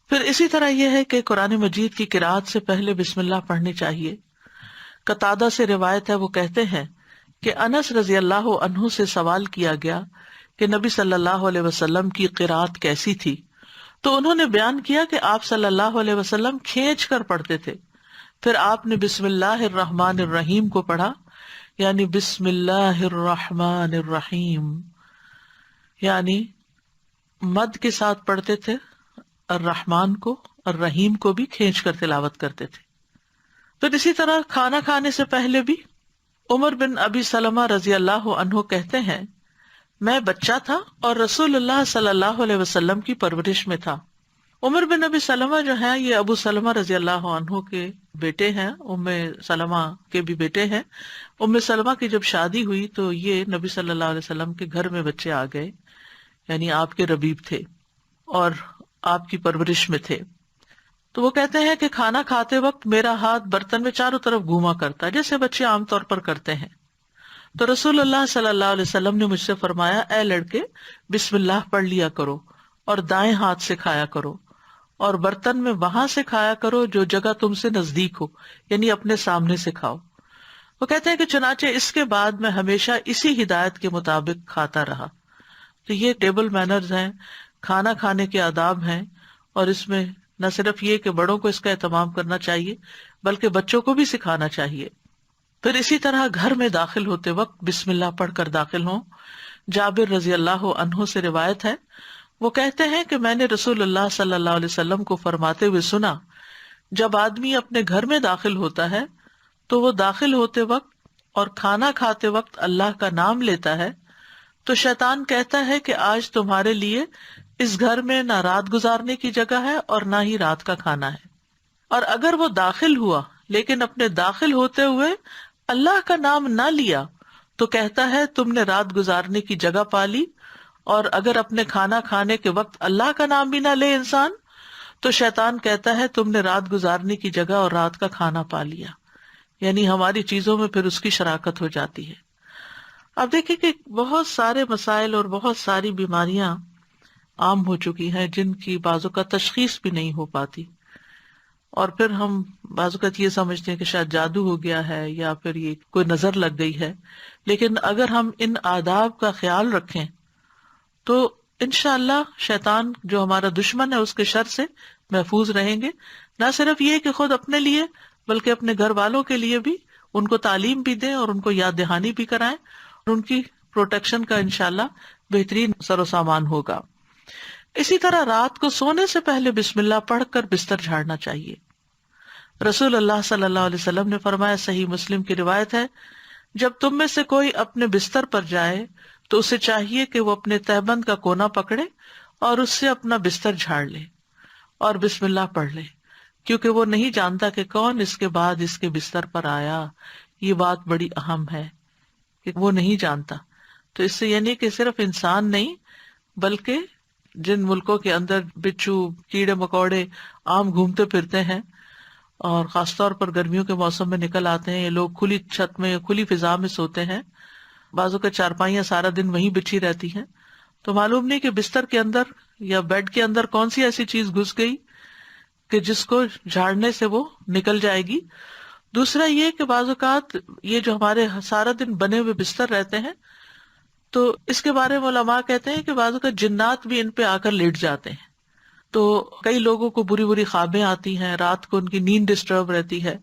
پھر اسی طرح یہ ہے کہ قرآن مجید کی قرأت سے پہلے بسم اللہ پڑھنی چاہیے۔ قتادہ سے روایت ہے، وہ کہتے ہیں کہ انس رضی اللہ عنہ سے سوال کیا گیا کہ نبی صلی اللہ علیہ وسلم کی قرأت کیسی تھی، تو انہوں نے بیان کیا کہ آپ صلی اللہ علیہ وسلم کھینچ کر پڑھتے تھے، پھر آپ نے بسم اللہ الرحمن الرحیم کو پڑھا، یعنی بسم اللہ الرحمن الرحیم، یعنی مد کے ساتھ پڑھتے تھے، الرحمن کو الرحیم کو بھی کھینچ کر تلاوت کرتے تھے۔ پھر اسی طرح کھانا کھانے سے پہلے بھی عمر بن ابی سلمہ رضی اللہ عنہ کہتے ہیں میں بچہ تھا اور رسول اللہ صلی اللہ علیہ وسلم کی پرورش میں تھا، عمر بن نبی سلمہ جو ہیں یہ ابو سلمہ رضی اللہ عنہ کے بیٹے ہیں، ام سلمہ کے بھی بیٹے ہیں۔ ام سلمہ کی جب شادی ہوئی تو یہ نبی صلی اللہ علیہ وسلم کے گھر میں بچے آ گئے، یعنی آپ کے ربیب تھے اور آپ کی پرورش میں تھے۔ تو وہ کہتے ہیں کہ کھانا کھاتے وقت میرا ہاتھ برتن میں چاروں طرف گھوما کرتا جیسے بچے عام طور پر کرتے ہیں۔ تو رسول اللہ صلی اللہ علیہ وسلم نے مجھ سے فرمایا، اے لڑکے بسم اللہ پڑھ لیا کرو اور دائیں ہاتھ سے کھایا کرو، اور برتن میں وہاں سے کھایا کرو جو جگہ تم سے نزدیک ہو، یعنی اپنے سامنے سے کھاؤ۔ وہ کہتے ہیں کہ چنانچہ اس کے بعد میں ہمیشہ اسی ہدایت کے مطابق کھاتا رہا۔ تو یہ ٹیبل مینرز ہیں، کھانا کھانے کے آداب ہیں، اور اس میں نہ صرف یہ کہ بڑوں کو اس کا اہتمام کرنا چاہیے بلکہ بچوں کو بھی سکھانا چاہیے۔ پھر اسی طرح گھر میں داخل ہوتے وقت بسم اللہ پڑھ کر داخل ہوں۔ جابر رضی اللہ عنہ سے روایت ہے، وہ کہتے ہیں کہ میں نے رسول اللہ صلی اللہ علیہ وسلم کو فرماتے ہوئے سنا، جب آدمی اپنے گھر میں داخل ہوتا ہے تو وہ داخل ہوتے وقت اور کھانا کھاتے وقت اللہ کا نام لیتا ہے تو شیطان کہتا ہے کہ آج تمہارے لیے اس گھر میں نہ رات گزارنے کی جگہ ہے اور نہ ہی رات کا کھانا ہے۔ اور اگر وہ داخل ہوا لیکن اپنے داخل ہوتے ہوئے اللہ کا نام نہ لیا تو کہتا ہے تم نے رات گزارنے کی جگہ پا لی، اور اگر اپنے کھانا کھانے کے وقت اللہ کا نام بھی نہ لے انسان تو شیطان کہتا ہے تم نے رات گزارنے کی جگہ اور رات کا کھانا پا لیا، یعنی ہماری چیزوں میں پھر اس کی شراکت ہو جاتی ہے۔ اب دیکھیں کہ بہت سارے مسائل اور بہت ساری بیماریاں عام ہو چکی ہیں جن کی بعض اوقات تشخیص بھی نہیں ہو پاتی، اور پھر ہم بعض اوقات یہ سمجھتے ہیں کہ شاید جادو ہو گیا ہے یا پھر یہ کوئی نظر لگ گئی ہے، لیکن اگر ہم ان آداب کا خیال رکھیں تو انشاءاللہ شیطان جو ہمارا دشمن ہے اس کے شر سے محفوظ رہیں گے۔ نہ صرف یہ کہ خود اپنے لیے بلکہ اپنے گھر والوں کے لیے بھی ان کو تعلیم بھی دیں اور ان کو یاد دہانی بھی کرائیں، اور ان کی پروٹیکشن کا انشاءاللہ بہترین سر و سامان ہوگا۔ اسی طرح رات کو سونے سے پہلے بسم اللہ پڑھ کر بستر جھاڑنا چاہیے۔ رسول اللہ صلی اللہ علیہ وسلم نے فرمایا، صحیح مسلم کی روایت ہے، جب تم میں سے کوئی اپنے بستر پر جائے تو اسے چاہیے کہ وہ اپنے تہبند کا کونا پکڑے اور اس سے اپنا بستر جھاڑ لے اور بسم اللہ پڑھ لے، کیونکہ وہ نہیں جانتا کہ کون اس کے بعد اس کے بستر پر آیا۔ یہ بات بڑی اہم ہے کہ وہ نہیں جانتا۔ تو اس سے یعنی کہ صرف انسان نہیں بلکہ جن ملکوں کے اندر بچھو کیڑے مکوڑے عام گھومتے پھرتے ہیں اور خاص طور پر گرمیوں کے موسم میں نکل آتے ہیں، یہ لوگ کھلی چھت میں کھلی فضا میں سوتے ہیں، بعضوں کے چارپائیاں سارا دن وہیں بچھی رہتی ہیں، تو معلوم نہیں کہ بستر کے اندر یا بیڈ کے اندر کون سی ایسی چیز گھس گئی کہ جس کو جھاڑنے سے وہ نکل جائے گی۔ دوسرا یہ کہ بعض اوقات یہ جو ہمارے سارا دن بنے ہوئے بستر رہتے ہیں تو اس کے بارے میں علماء کہتے ہیں کہ بعض اوقات جنات بھی ان پہ آ کر لیٹ جاتے ہیں، تو کئی لوگوں کو بری بری خوابیں آتی ہیں، رات کو ان کی نیند ڈسٹرب رہتی ہے۔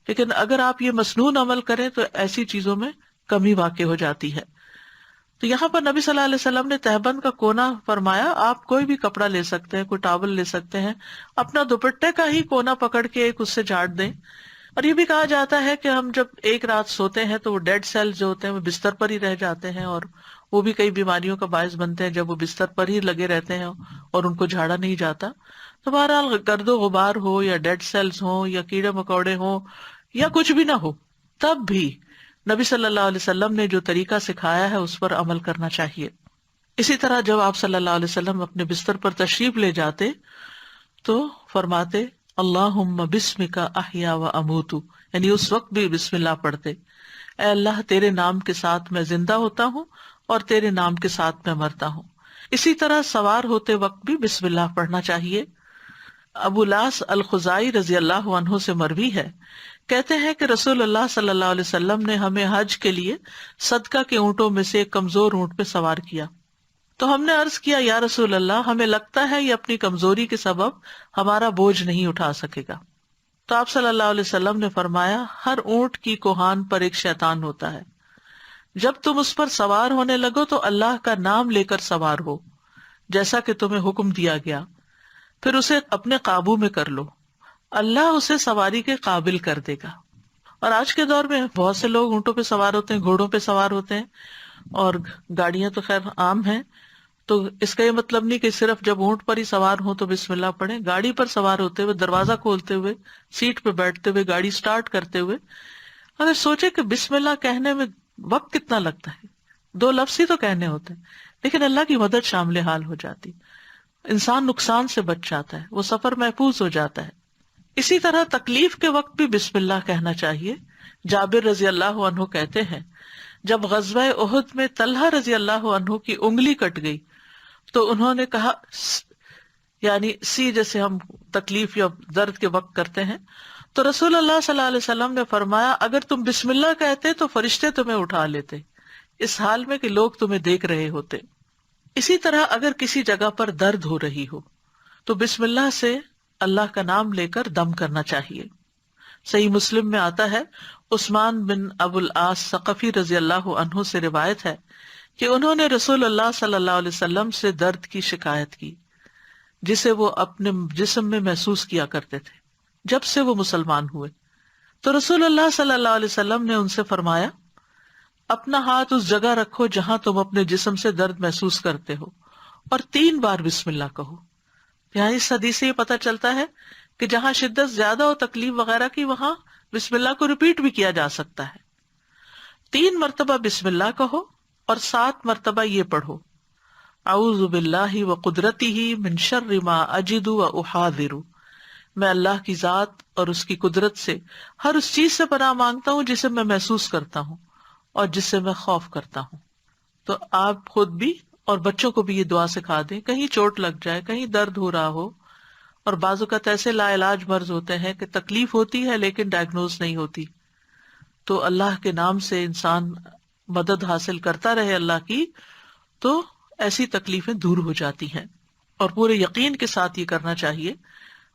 لیکن اگر آپ یہ مسنون عمل کریں تو ایسی چیزوں میں کمی واقع ہو جاتی ہے۔ تو یہاں پر نبی صلی اللہ علیہ وسلم نے تہبند کا کونا فرمایا، آپ کوئی بھی کپڑا لے سکتے ہیں، کوئی ٹاول لے سکتے ہیں، اپنا دوپٹے کا ہی کونا پکڑ کے ایک اس سے جھاڑ دیں۔ اور یہ بھی کہا جاتا ہے کہ ہم جب ایک رات سوتے ہیں تو وہ ڈیڈ سیلز جو ہوتے ہیں وہ بستر پر ہی رہ جاتے ہیں، اور وہ بھی کئی بیماریوں کا باعث بنتے ہیں جب وہ بستر پر ہی لگے رہتے ہیں اور ان کو جھاڑا نہیں جاتا۔ تو بہرحال گرد و غبار ہو یا ڈیڈ سیلز ہوں یا کیڑے مکوڑے ہوں یا کچھ بھی نہ ہو، تب بھی نبی صلی اللہ علیہ وسلم نے جو طریقہ سکھایا ہے اس پر عمل کرنا چاہیے۔ اسی طرح جب آپ صلی اللہ علیہ وسلم اپنے بستر پر تشریف لے جاتے تو فرماتے اللہم بسمک احیا و اموت، یعنی اس وقت بھی بسم اللہ پڑھتے، اے اللہ تیرے نام کے ساتھ میں زندہ ہوتا ہوں اور تیرے نام کے ساتھ میں مرتا ہوں۔ اسی طرح سوار ہوتے وقت بھی بسم اللہ پڑھنا چاہیے۔ ابو لاس الخزائی رضی اللہ عنہ سے مروی ہے، کہتے ہیں کہ رسول اللہ صلی اللہ علیہ وسلم نے ہمیں حج کے لیے صدقہ کے اونٹوں میں سے ایک کمزور اونٹ پہ سوار کیا، تو ہم نے عرض کیا یا رسول اللہ، ہمیں لگتا ہے یہ اپنی کمزوری کے سبب ہمارا بوجھ نہیں اٹھا سکے گا۔ تو آپ صلی اللہ علیہ وسلم نے فرمایا، ہر اونٹ کی کوہان پر ایک شیطان ہوتا ہے، جب تم اس پر سوار ہونے لگو تو اللہ کا نام لے کر سوار ہو جیسا کہ تمہیں حکم دیا گیا، پھر اسے اپنے قابو میں کر لو، اللہ اسے سواری کے قابل کر دے گا۔ اور آج کے دور میں بہت سے لوگ اونٹوں پہ سوار ہوتے ہیں، گھوڑوں پہ سوار ہوتے ہیں، اور گاڑیاں تو خیر عام ہیں، تو اس کا یہ مطلب نہیں کہ صرف جب اونٹ پر ہی سوار ہوں تو بسم اللہ پڑھیں. گاڑی پر سوار ہوتے ہوئے، دروازہ کھولتے ہوئے، سیٹ پہ بیٹھتے ہوئے، گاڑی سٹارٹ کرتے ہوئے اگر سوچے کہ بسم اللہ کہنے میں وقت کتنا لگتا ہے، 2 لفظ ہی تو کہنے ہوتے ہیں، لیکن اللہ کی مدد شامل حال ہو جاتی، انسان نقصان سے بچ جاتا ہے، وہ سفر محفوظ ہو جاتا ہے. اسی طرح تکلیف کے وقت بھی بسم اللہ کہنا چاہیے. جابر رضی اللہ عنہ کہتے ہیں جب غزوہ احد میں طلحہ رضی اللہ عنہ کی انگلی کٹ گئی تو انہوں نے کہا، یعنی سی جیسے ہم تکلیف یا درد کے وقت کرتے ہیں، تو رسول اللہ صلی اللہ علیہ وسلم نے فرمایا اگر تم بسم اللہ کہتے تو فرشتے تمہیں اٹھا لیتے، اس حال میں کہ لوگ تمہیں دیکھ رہے ہوتے. اسی طرح اگر کسی جگہ پر درد ہو رہی ہو تو بسم اللہ سے اللہ کا نام لے کر دم کرنا چاہیے. صحیح مسلم میں آتا ہے، عثمان بن ابو العاص ثقفی رضی اللہ عنہ سے روایت ہے کہ انہوں نے رسول اللہ صلی اللہ علیہ وسلم سے درد کی شکایت کی جسے وہ اپنے جسم میں محسوس کیا کرتے تھے جب سے وہ مسلمان ہوئے. تو رسول اللہ صلی اللہ علیہ وسلم نے ان سے فرمایا اپنا ہاتھ اس جگہ رکھو جہاں تم اپنے جسم سے درد محسوس کرتے ہو اور 3 بار بسم اللہ کہو. یہاں اس حدیث سے یہ پتہ چلتا ہے کہ جہاں شدت زیادہ ہو تکلیف وغیرہ کی وہاں بسم اللہ کو ریپیٹ بھی کیا جا سکتا ہے. 3 مرتبہ بسم اللہ کہو اور 7 مرتبہ یہ پڑھو اعوذ باللہ وقدرتہ من شر ما اجد واحاذر، میں اللہ کی ذات اور اس کی قدرت سے ہر اس چیز سے پناہ مانگتا ہوں جسے میں محسوس کرتا ہوں اور جس سے میں خوف کرتا ہوں. تو آپ خود بھی اور بچوں کو بھی یہ دعا سکھا دیں، کہیں چوٹ لگ جائے، کہیں درد ہو رہا ہو، اور بعض اوقات ایسے لا علاج مرض ہوتے ہیں کہ تکلیف ہوتی ہے لیکن ڈائگنوز نہیں ہوتی، تو اللہ کے نام سے انسان مدد حاصل کرتا رہے اللہ کی، تو ایسی تکلیفیں دور ہو جاتی ہیں. اور پورے یقین کے ساتھ یہ کرنا چاہیے،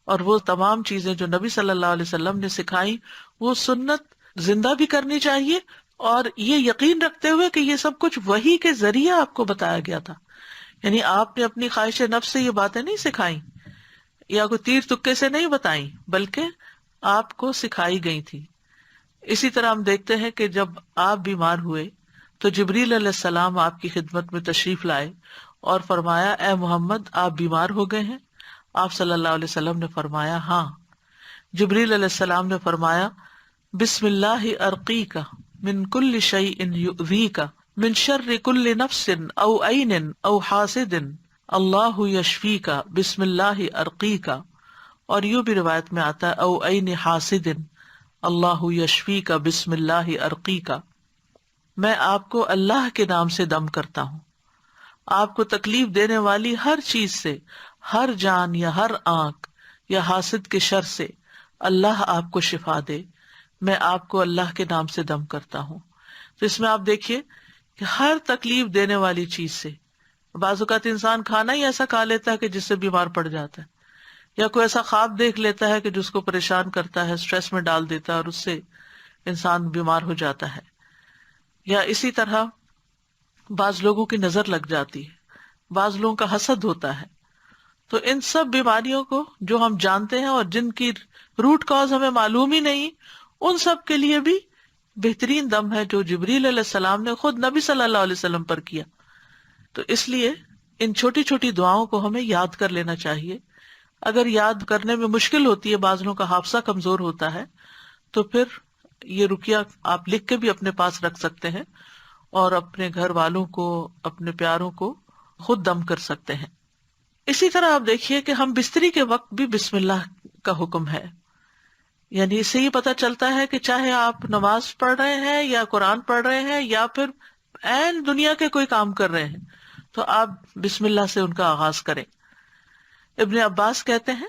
اور وہ تمام چیزیں جو نبی صلی اللہ علیہ وسلم نے سکھائی وہ سنت زندہ بھی کرنی چاہیے، اور یہ یقین رکھتے ہوئے کہ یہ سب کچھ وحی کے ذریعے آپ کو بتایا گیا تھا. یعنی آپ نے اپنی خواہش نفس سے یہ باتیں نہیں سکھائیں یا کوئی تیر تکے سے نہیں بتائیں، بلکہ آپ کو سکھائی گئی تھی. اسی طرح ہم دیکھتے ہیں کہ جب آپ بیمار ہوئے تو جبریل علیہ السلام آپ کی خدمت میں تشریف لائے اور فرمایا اے محمد آپ بیمار ہو گئے ہیں؟ آپ صلی اللہ علیہ وسلم نے فرمایا ہاں. جبریل علیہ السلام نے فرمایا بسم اللہ ارقیک من کل شیء یؤذیک من شر کل نفس او عین او حاسد اللہ یشفیک بسم اللہ ارقیک. اور یوں بھی روایت میں آتا ہے او عین حاسد اللہ یشفیک بسم اللہ ارقیک. میں آپ کو اللہ کے نام سے دم کرتا ہوں، آپ کو تکلیف دینے والی ہر چیز سے، ہر جان یا ہر آنکھ یا حاسد کے شر سے اللہ آپ کو شفا دے، میں آپ کو اللہ کے نام سے دم کرتا ہوں. تو اس میں آپ دیکھیے کہ ہر تکلیف دینے والی چیز سے، بعض اوقات انسان کھانا ہی ایسا کھا لیتا ہے کہ جس سے بیمار پڑ جاتا ہے، یا کوئی ایسا خواب دیکھ لیتا ہے کہ جس کو پریشان کرتا ہے، اسٹریس میں ڈال دیتا ہے اور اس سے انسان بیمار ہو جاتا ہے. یا اسی طرح بعض لوگوں کی نظر لگ جاتی ہے، بعض لوگوں کا حسد ہوتا ہے. تو ان سب بیماریوں کو جو ہم جانتے ہیں اور جن کی روٹ کاز ہمیں معلوم ہی نہیں، ان سب کے لیے بھی بہترین دم ہے جو جبریل علیہ السلام نے خود نبی صلی اللہ علیہ وسلم پر کیا. تو اس لیے ان چھوٹی چھوٹی دعاؤں کو ہمیں یاد کر لینا چاہیے. اگر یاد کرنے میں مشکل ہوتی ہے، بعض لوگوں کا حافظہ کمزور ہوتا ہے، تو پھر یہ رقیہ آپ لکھ کے بھی اپنے پاس رکھ سکتے ہیں اور اپنے گھر والوں کو، اپنے پیاروں کو خود دم کر سکتے ہیں. اسی طرح آپ دیکھیے کہ ہم بستری کے وقت بھی بسم اللہ کا حکم ہے. یعنی اس سے یہ پتہ چلتا ہے کہ چاہے آپ نماز پڑھ رہے ہیں یا قرآن پڑھ رہے ہیں یا پھر عین دنیا کے کوئی کام کر رہے ہیں، تو آپ بسم اللہ سے ان کا آغاز کریں. ابن عباس کہتے ہیں،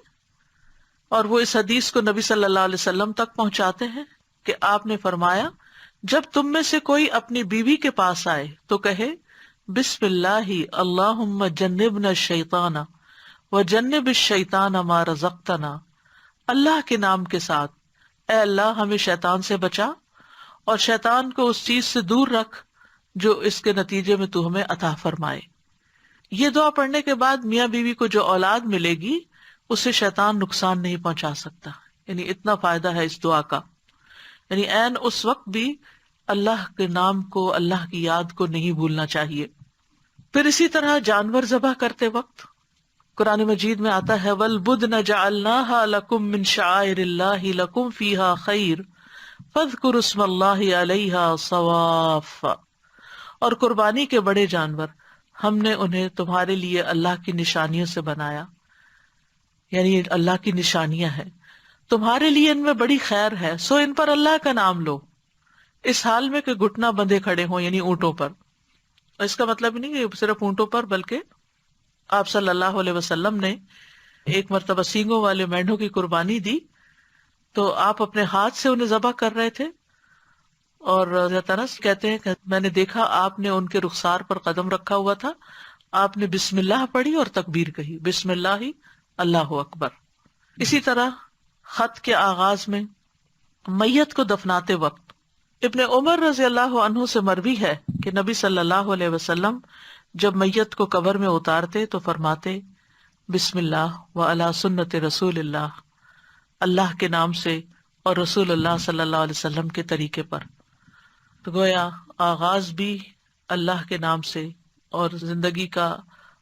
اور وہ اس حدیث کو نبی صلی اللہ علیہ وسلم تک پہنچاتے ہیں کہ آپ نے فرمایا جب تم میں سے کوئی اپنی بیوی کے پاس آئے تو کہے بسم اللہ اللہم جنبنا الشیطان وجنب الشیطان ما رزقتنا. اللہ کے نام کے ساتھ اے اللہ ہمیں شیطان سے بچا اور شیطان کو اس چیز سے دور رکھ جو اس کے نتیجے میں تو ہمیں عطا فرمائے. یہ دعا پڑھنے کے بعد میاں بیوی کو جو اولاد ملے گی اسے شیطان نقصان نہیں پہنچا سکتا. یعنی اتنا فائدہ ہے اس دعا کا. یعنی عین اس وقت بھی اللہ کے نام کو، اللہ کی یاد کو نہیں بھولنا چاہیے. پھر اسی طرح جانور ذبح کرتے وقت قرآن مجید میں آتا ہے وَالْبُدْنَ جَعَلْنَاهَا لَكُم مِّن شَعَائِرِ اللَّهِ لَكُم فِيهَا خَيْرٌ فَاذْكُرُوا اسْمَ اللَّهِ عَلَيْهَا صَوَافَّ، اور قربانی کے بڑے جانور ہم نے انہیں تمہارے لیے اللہ کی نشانیوں سے بنایا، یعنی اللہ کی نشانیاں ہیں، تمہارے لیے ان میں بڑی خیر ہے، سو ان پر اللہ کا نام لو، اس حال میں کہ گھٹنا بندھے کھڑے ہوں، یعنی اونٹوں پر۔ اس کا مطلب نہیں کہ صرف اونٹوں پر، بلکہ آپ صلی اللہ علیہ وسلم نے ایک مرتبہ سینگوں والے مینڈوں کی قربانی دی تو آپ اپنے ہاتھ سے انہیں ذبح کر رہے تھے، اور حضرت انس کہتے ہیں کہ میں نے دیکھا آپ نے ان کے رخسار پر قدم رکھا ہوا تھا، آپ نے بسم اللہ پڑھی اور تکبیر کہی، بسم اللہ اللہ اکبر۔ اسی طرح خط کے آغاز میں میت کو دفناتے وقت ابن عمر رضی اللہ عنہ سے مروی ہے کہ نبی صلی اللہ علیہ وسلم جب میت کو قبر میں اتارتے تو فرماتے بسم اللہ وعلی سنت رسول اللہ، اللہ کے نام سے اور رسول اللہ صلی اللہ علیہ وسلم کے طریقے پر۔ تو گویا آغاز بھی اللہ کے نام سے اور زندگی کا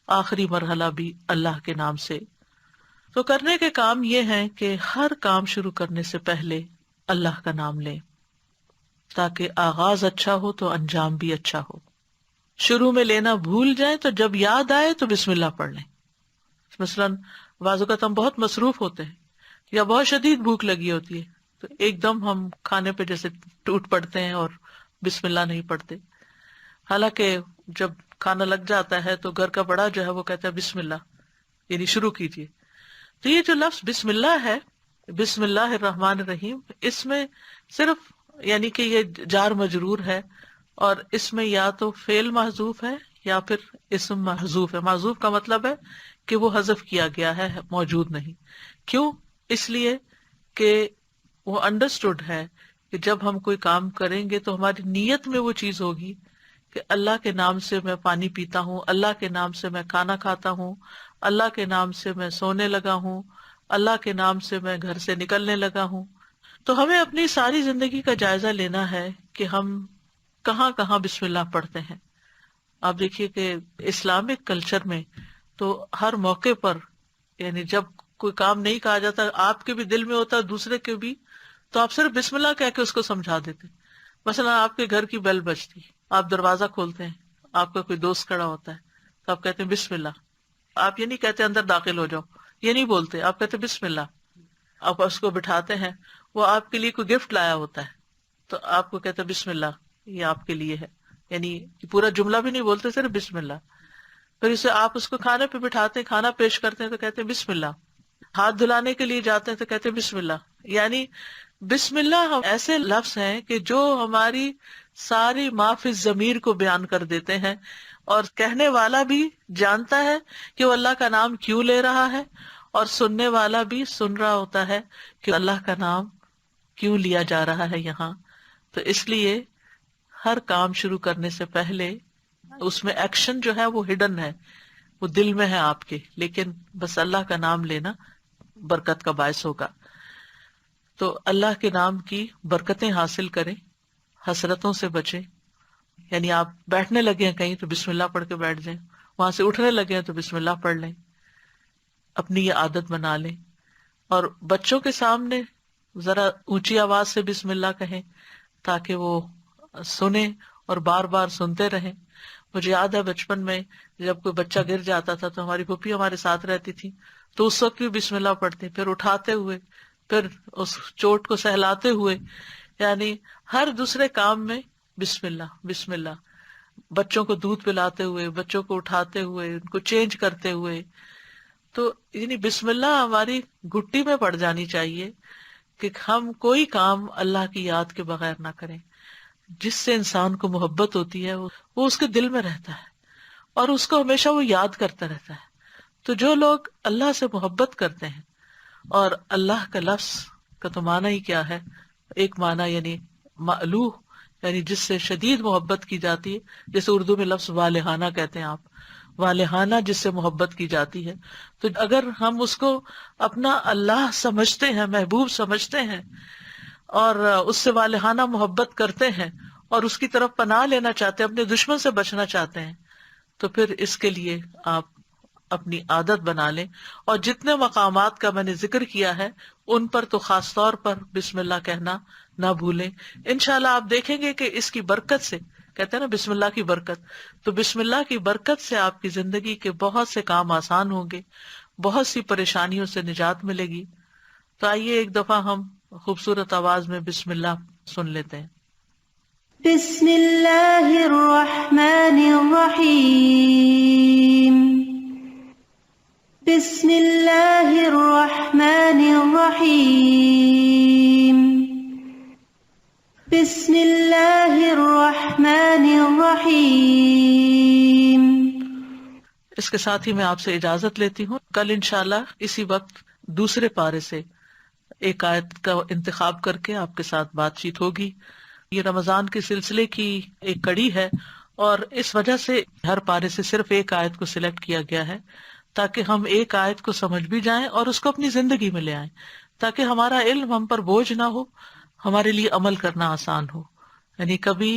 آخری مرحلہ بھی اللہ کے نام سے۔ تو کرنے کے کام یہ ہیں کہ ہر کام شروع کرنے سے پہلے اللہ کا نام لیں، تاکہ آغاز اچھا ہو تو انجام بھی اچھا ہو۔ شروع میں لینا بھول جائیں تو جب یاد آئے تو بسم اللہ پڑھ لیں۔ مثلاً بعض اوقات ہم بہت مصروف ہوتے ہیں یا بہت شدید بھوک لگی ہوتی ہے تو ایک دم ہم کھانے پہ جیسے ٹوٹ پڑتے ہیں اور بسم اللہ نہیں پڑھتے، حالانکہ جب کھانا لگ جاتا ہے تو گھر کا بڑا جو ہے وہ کہتا ہے بسم اللہ، یعنی شروع کیجیے۔ تو یہ جو لفظ بسم اللہ ہے، بسم اللہ الرحمن الرحیم، اس میں صرف یعنی کہ یہ جار مجرور ہے، اور اس میں یا تو فعل محذوف ہے یا پھر اسم محذوف ہے۔ محذوف کا مطلب ہے کہ وہ حذف کیا گیا ہے، موجود نہیں۔ کیوں؟ اس لیے کہ وہ انڈرسٹوڈ ہے کہ جب ہم کوئی کام کریں گے تو ہماری نیت میں وہ چیز ہوگی کہ اللہ کے نام سے میں پانی پیتا ہوں، اللہ کے نام سے میں کھانا کھاتا ہوں، اللہ کے نام سے میں سونے لگا ہوں، اللہ کے نام سے میں گھر سے نکلنے لگا ہوں۔ تو ہمیں اپنی ساری زندگی کا جائزہ لینا ہے کہ ہم کہاں کہاں بسم اللہ پڑھتے ہیں۔ آپ دیکھیے کہ اسلامک کلچر میں تو ہر موقع پر، یعنی جب کوئی کام نہیں کہا جاتا، آپ کے بھی دل میں ہوتا ہے دوسرے کے بھی، تو آپ صرف بسم اللہ کہہ کے اس کو سمجھا دیتے۔ مثلا آپ کے گھر کی بیل بجتی، آپ دروازہ کھولتے ہیں، آپ کا کوئی دوست کھڑا ہوتا ہے تو آپ کہتے ہیں بسم اللہ۔ آپ یہ نہیں کہتے اندر داخل ہو جاؤ، یہ نہیں بولتے، آپ کہتے بسم اللہ۔ آپ اس کو بٹھاتے ہیں، وہ آپ کے لیے کوئی گفٹ لایا ہوتا ہے تو آپ کو کہتے بسم اللہ، یہ آپ کے لیے ہے، یعنی پورا جملہ بھی نہیں بولتے، صرف بسم اللہ۔ پھر اسے آپ اس کو کھانے پہ بٹھاتے ہیں، کھانا پیش کرتے ہیں تو کہتے ہیں بسم اللہ۔ ہاتھ دھلانے کے لیے جاتے ہیں تو کہتے ہیں بسم اللہ۔ یعنی بسم اللہ ایسے لفظ ہیں کہ جو ہماری ساری ما فی الضمیر کو بیان کر دیتے ہیں، اور کہنے والا بھی جانتا ہے کہ وہ اللہ کا نام کیوں لے رہا ہے، اور سننے والا بھی سن رہا ہوتا ہے کہ اللہ کا نام کیوں لیا جا رہا ہے یہاں۔ تو اس لیے ہر کام شروع کرنے سے پہلے اس میں ایکشن جو ہے وہ ہڈن ہے، وہ دل میں ہے آپ کے، لیکن بس اللہ کا نام لینا برکت کا باعث ہوگا۔ تو اللہ کے نام کی برکتیں حاصل کریں، حسرتوں سے بچیں۔ یعنی آپ بیٹھنے لگے ہیں کہیں تو بسم اللہ پڑھ کے بیٹھ جائیں، وہاں سے اٹھنے لگے ہیں تو بسم اللہ پڑھ لیں، اپنی یہ عادت بنا لیں۔ اور بچوں کے سامنے ذرا اونچی آواز سے بسم اللہ کہیں تاکہ وہ سنیں اور بار بار سنتے رہیں۔ مجھے یاد ہے بچپن میں جب کوئی بچہ گر جاتا تھا تو ہماری پھوپھی ہمارے ساتھ رہتی تھی، تو اس وقت بھی بسم اللہ پڑھتے، پھر اٹھاتے ہوئے، پھر اس چوٹ کو سہلاتے ہوئے، یعنی ہر دوسرے کام میں بسم اللہ بسم اللہ۔ بچوں کو دودھ پلاتے ہوئے، بچوں کو اٹھاتے ہوئے، ان کو چینج کرتے ہوئے، تو یعنی بسم اللہ ہماری گھٹی میں پڑ جانی چاہیے کہ ہم کوئی کام اللہ کی یاد کے بغیر نہ کریں۔ جس سے انسان کو محبت ہوتی ہے وہ اس کے دل میں رہتا ہے اور اس کو ہمیشہ وہ یاد کرتا رہتا ہے۔ تو جو لوگ اللہ سے محبت کرتے ہیں، اور اللہ کا لفظ کا تو معنی ہی کیا ہے، ایک معنی یعنی مألوہ، یعنی جس سے شدید محبت کی جاتی ہے، جیسے اردو میں لفظ والہانہ کہتے ہیں آپ، والہانہ جس سے محبت کی جاتی ہے۔ تو اگر ہم اس کو اپنا اللہ سمجھتے ہیں، محبوب سمجھتے ہیں، اور اس سے والہانہ محبت کرتے ہیں، اور اس کی طرف پناہ لینا چاہتے ہیں، اپنے دشمن سے بچنا چاہتے ہیں، تو پھر اس کے لیے آپ اپنی عادت بنا لیں، اور جتنے مقامات کا میں نے ذکر کیا ہے ان پر تو خاص طور پر بسم اللہ کہنا نہ بھولیں. انشاءاللہ آپ دیکھیں گے کہ اس کی برکت سے، کہتے ہیں نا بسم اللہ کی برکت، تو بسم اللہ کی برکت سے آپ کی زندگی کے بہت سے کام آسان ہوں گے، بہت سی پریشانیوں سے نجات ملے گی. تو آئیے ایک دفعہ ہم خوبصورت آواز میں بسم اللہ سن لیتے ہیں. بسم اللہ الرحمن الرحیم. بسم اللہ الرحمن الرحیم. بسم اللہ الرحمن الرحیم. اس کے ساتھ ہی میں آپ سے اجازت لیتی ہوں. کل انشاءاللہ اسی وقت دوسرے پارے سے ایک آیت کا انتخاب کر کے آپ کے ساتھ بات چیت ہوگی. یہ رمضان کے سلسلے کی ایک کڑی ہے، اور اس وجہ سے ہر پارے سے صرف ایک آیت کو سلیکٹ کیا گیا ہے تاکہ ہم ایک آیت کو سمجھ بھی جائیں اور اس کو اپنی زندگی میں لے آئیں، تاکہ ہمارا علم ہم پر بوجھ نہ ہو، ہمارے لیے عمل کرنا آسان ہو. یعنی کبھی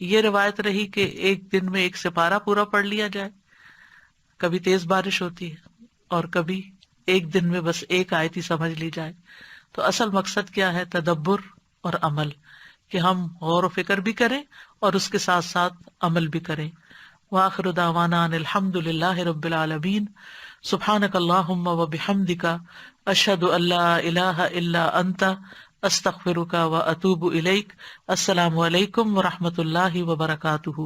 یہ روایت رہی کہ ایک دن میں ایک سپارہ پورا پڑھ لیا جائے، کبھی تیز بارش ہوتی ہے، اور کبھی ایک دن میں بس ایک آیت ہی سمجھ لی جائے. تو اصل مقصد کیا ہے؟ تدبر اور عمل، کہ ہم غور و فکر بھی کریں اور اس کے ساتھ ساتھ عمل بھی کریں. وآخر دعوانا ان الحمد للہ رب العالمین. سبحانک اللہم وبحمدک، اشہد ان لا الہ الا انت، استغفرک واتوب الیک. السلام علیکم ورحمۃ اللہ وبرکاتہ.